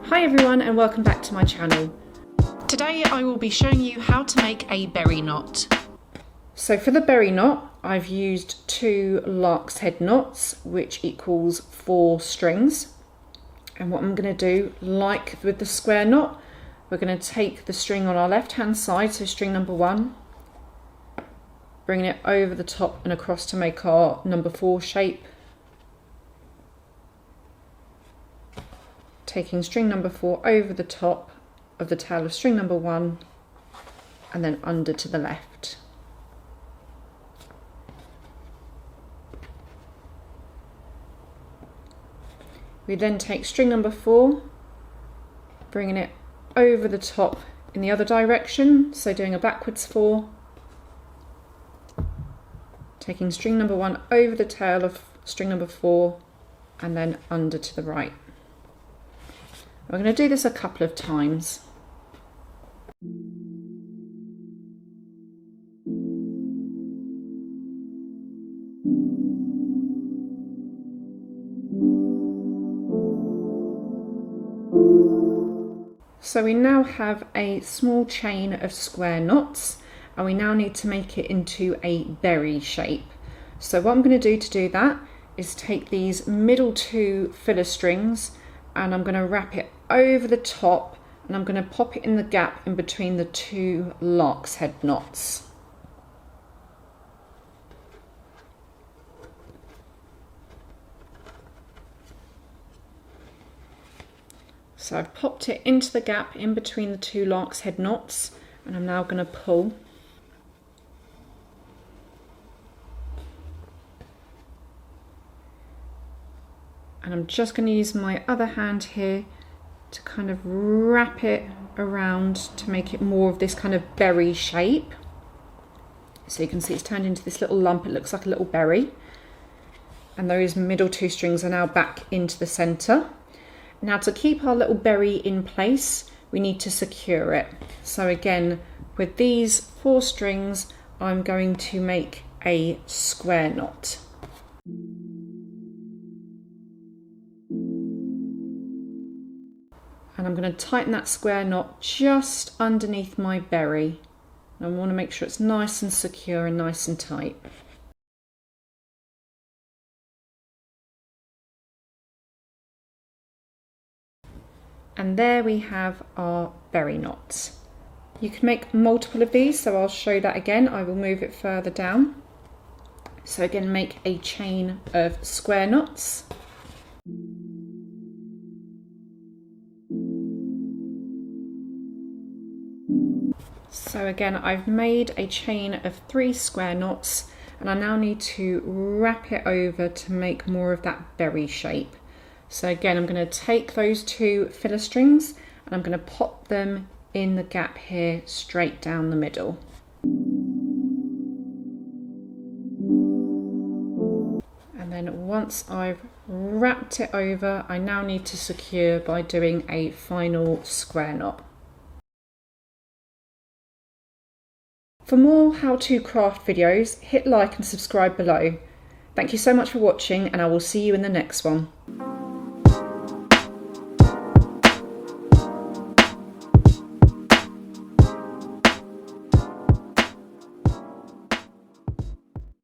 Hi everyone and welcome back to my channel. Today I will be showing you how to make a berry knot. So for the berry knot I've used 2 lark's head knots, which equals 4 strings. And what I'm going to do, like with the square knot, we're going to take the string on our left hand side, so string number 1, bringing it over the top and across to make our number 4 shape. Taking string number 4 over the top of the tail of string number 1 and then under to the left. We then take string number 4, bringing it over the top in the other direction, so doing a backwards 4, taking string number 1 over the tail of string number 4 and then under to the right. We're going to do this a couple of times. So we now have a small chain of square knots and we now need to make it into a berry shape. So what I'm going to do that is take these middle 2 filler strings and I'm going to wrap it over the top and I'm going to pop it in the gap in between the 2 lark's head knots. So I've popped it into the gap in between the 2 lark's head knots and I'm now going to pull. And I'm just going to use my other hand here to kind of wrap it around to make it more of this kind of berry shape. So you can see it's turned into this little lump, it looks like a little berry. And those middle 2 strings are now back into the centre. Now to keep our little berry in place, we need to secure it. So again, with these 4 strings, I'm going to make a square knot. And I'm going to tighten that square knot just underneath my berry. And I want to make sure it's nice and secure and nice and tight. And there we have our berry knots. You can make multiple of these, so I'll show that again. I will move it further down. So again, make a chain of square knots. So again, I've made a chain of 3 square knots and I now need to wrap it over to make more of that berry shape. So again, I'm going to take those 2 filler strings and I'm going to pop them in the gap here straight down the middle. And then once I've wrapped it over, I now need to secure by doing a final square knot. For more how-to craft videos, hit like and subscribe below. Thank you so much for watching and I will see you in the next one.